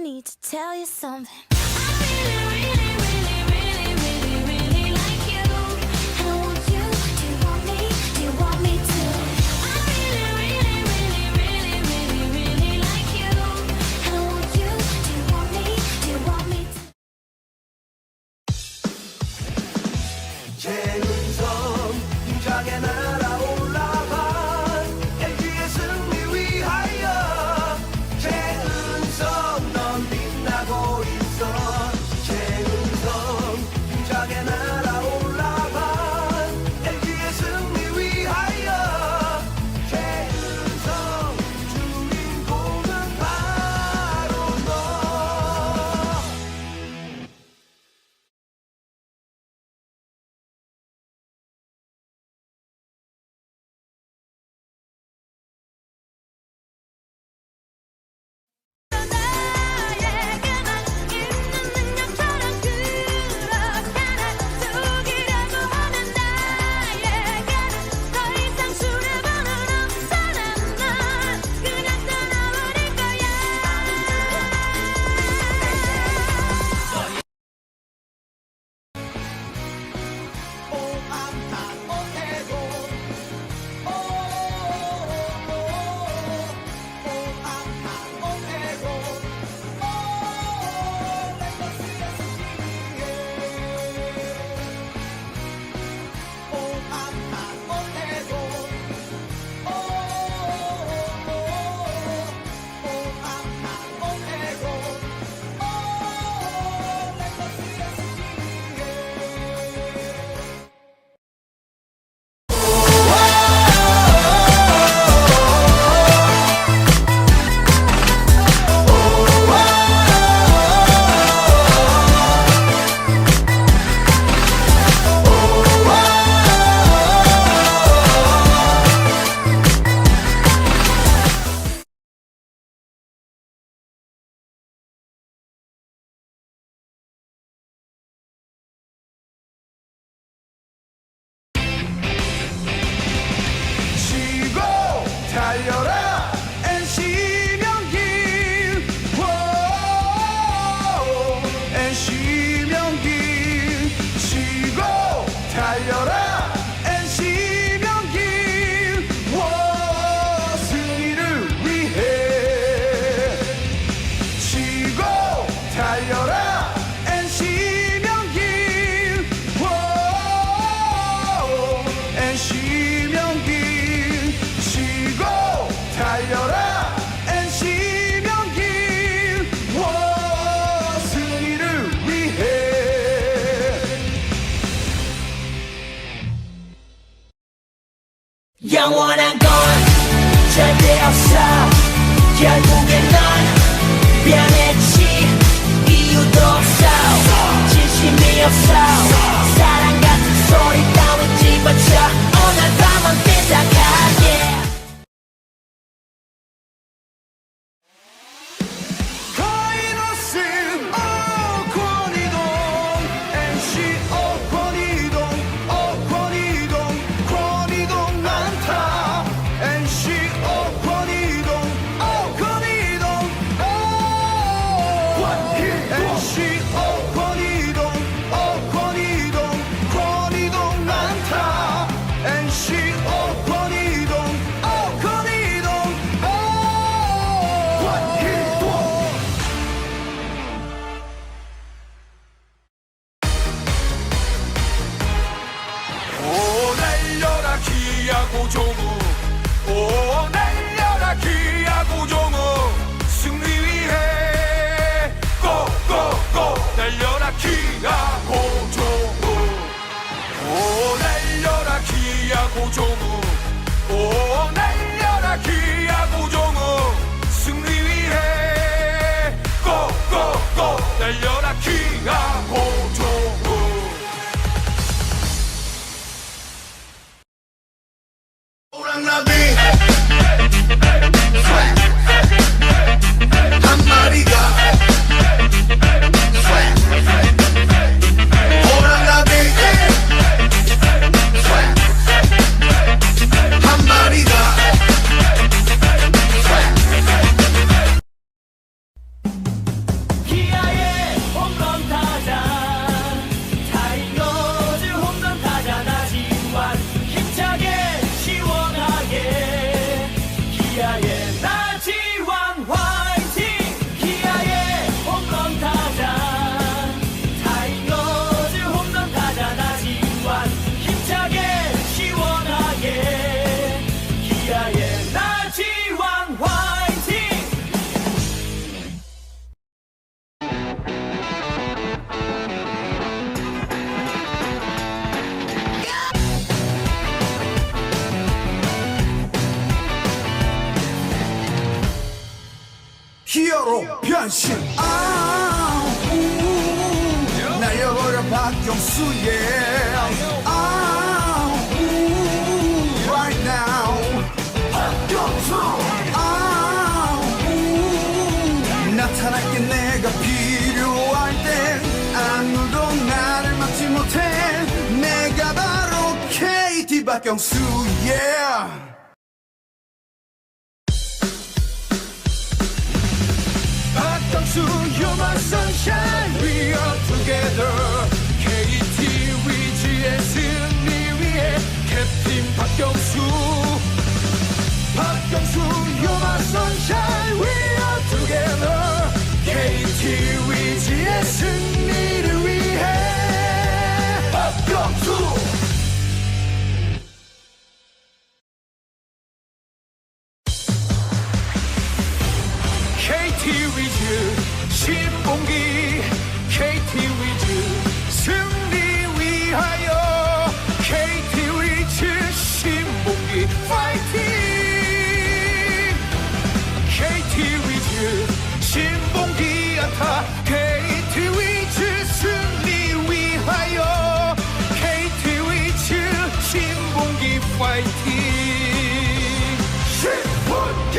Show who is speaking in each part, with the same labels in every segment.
Speaker 1: need to tell you something.
Speaker 2: 달려라 NC 명길 NC 명길 치고 달려라 NC 명길 승리를 위해 치고 달려라 NC 명길 NC 명길 치고 달려라 NC 명길 승리를 위해
Speaker 3: 영원한 건 절대 없어 결국엔 넌 변했지 이유도 없어 진심이 없어 사랑 같은 소리 따윈 집어쳐 오늘 밤은 빗자가게
Speaker 2: 하이노스 권이동 NC 권이동 많다 NC 권이동 NC 권이동 히어로 변신 날려버려 박경수의 right now 박경수 나타날게 내가 필요할 땐 아무도 나를 막지 못해 내가 바로 KT 박경수 yeah 박경수 you're my sunshine we are together KT 위즈의 승리 위해 캡틴 박경수 박경수 you're my sunshine we are together KT 위즈의 승리를 위해 박경수 KT 위즈 신봉기 KT 위즈 승리 위하여 KT 위즈 신봉기 파이팅 KT 위즈 신봉기 안타 KT 위즈 승리 위하여 KT 위즈 신봉기 파이팅 신봉기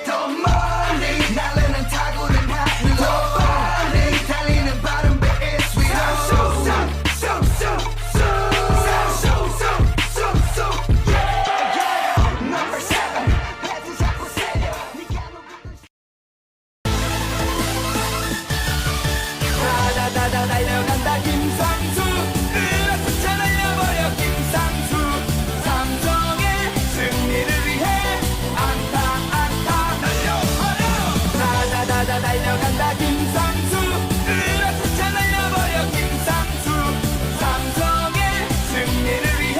Speaker 2: 더 멀리 날르는 타고는 하늘로 빨리 달리는 바람 배에 sweet Number 7 배트 잡고 세려 네가 다다다다 달려간다 김상수 으라차차 날려버려 김상수 삼성의 승리를 위해 달려간다 김상수 으라차차 날려버려 김상수 삼성의 승리를 위해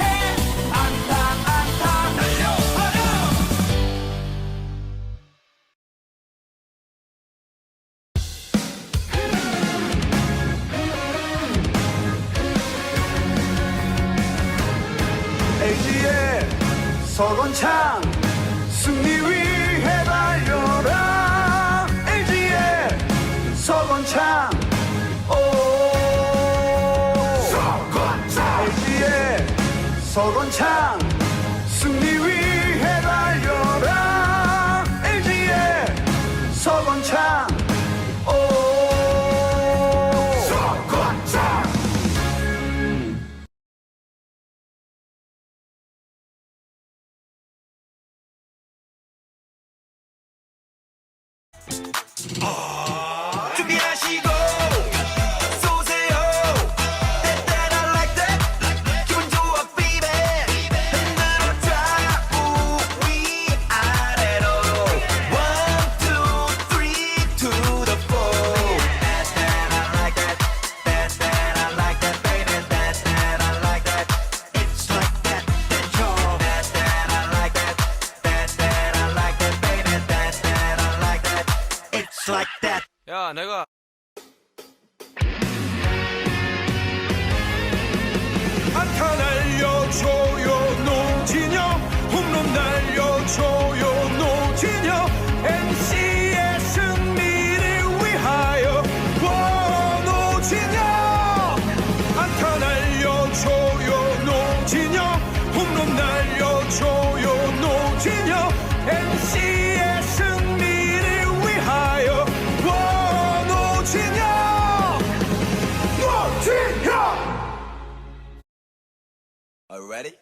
Speaker 2: 안타 날려버려 LG의 서건창 승리 위해 달려라 서건창 서건창 LG의 서건창 승리 위해 달려라 LG의 서건창 서건창 준비하시고 쏘세요 That I like that 기분 좋아 baby 흔들어줘 우위아래로 1, 2, 3 to the 4 That I like that That I like that
Speaker 3: just like that.
Speaker 1: 야, 내가
Speaker 4: 안타 날려줘요 노진영, 홈런 날려줘요 노진영, NC의 승리를 위하여 노진영. 안타 날려줘요 노진영, 홈런 날려줘요 노진영, NC의 승리를 위하여 노진영.
Speaker 2: Already?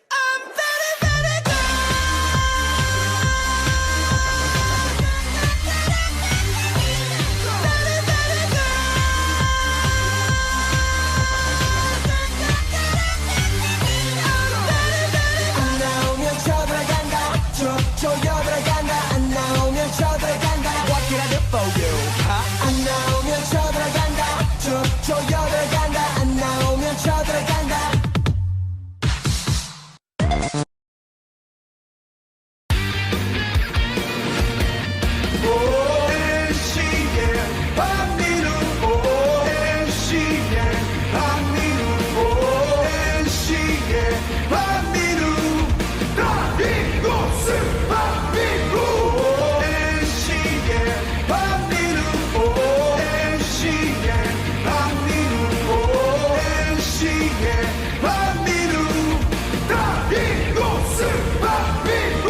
Speaker 3: 안 나오면 쳐들어간다. 쪼여들어간다. 안 나오면 쳐들어간다. What can I do for you? 안 나오면 쳐들어간다. 쪼여들어간다. 안 나오면 쳐들어간다.
Speaker 4: NC의 박민우, NC의 박민우, NC의 박민우, 다이노스 박민우, NC의 박민우, NC의 박민우, NC의 박민우, 다이노스 박민우.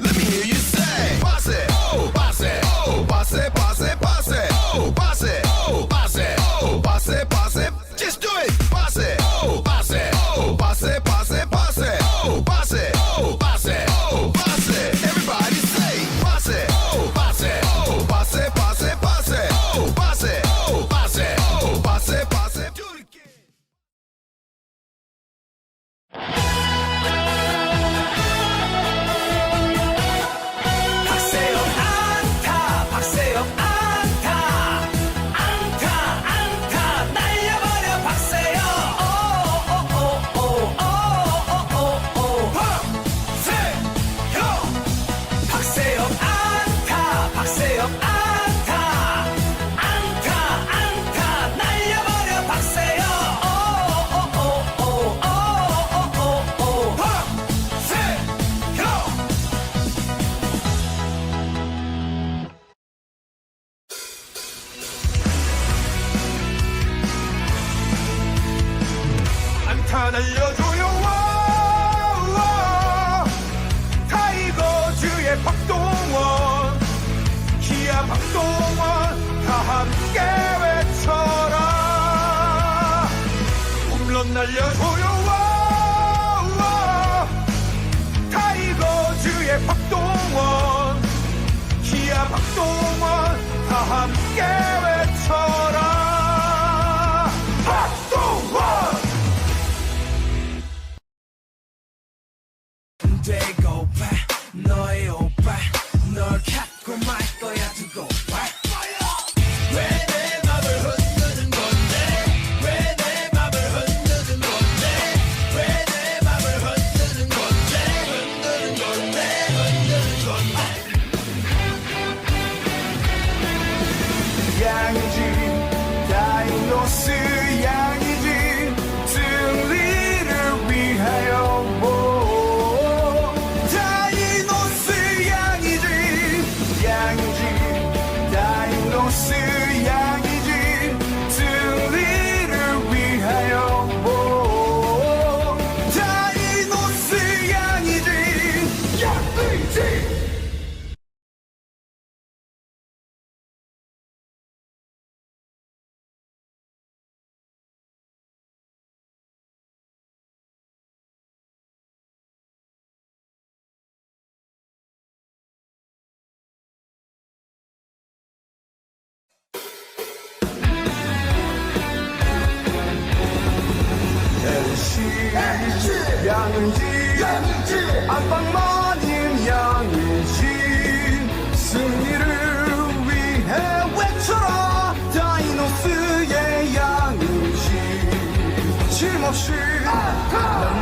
Speaker 2: Let me hear you say, boss it, oh, boss it, oh, boss it, boss it, boss it, oh, boss it, oh, boss it, oh, boss it, boss it, just do it, boss it, oh, boss it, oh, boss it, boss it, boss it, oh, boss it, oh, boss it, oh, boss it, everybody say, boss it, oh, boss it, oh, boss it, boss it, boss it, oh, boss it, oh, boss it, oh, boss it, boss it, do it again.
Speaker 3: 박세영 안타, 박세영 안타, 안타, 안타, 날려버려 박세영. 박세영 안타, 박세영 안타, 안타, 안타, 날려버려 박세영.
Speaker 4: 안타 날려줘요 타이거즈의 박동원, 기아 박동원 다 함께 외쳐라. 홈런 날려줘요 타이거즈의 박동원, 기아 박동원 다 함께 외쳐라. 박동원.
Speaker 3: 되고파 너의 오빠 널 갖고 말 거야 두고 봐. 왜 내 맘을 흔드는 건데, 왜 내 맘을 흔드는 건데, 왜 내 맘을 흔드는 건데, 흔드는 건데, 흔드는 건데.
Speaker 4: 양이지 다이노스 양이지 승리를 위하여 다이노스 양이지 다이노스 양이지 승리를 위하여 다이노스 양이지 양이지. 양은지 안방마님 양은지 승리를 위해 외쳐라. 다이노스의 양은지 힘없이 난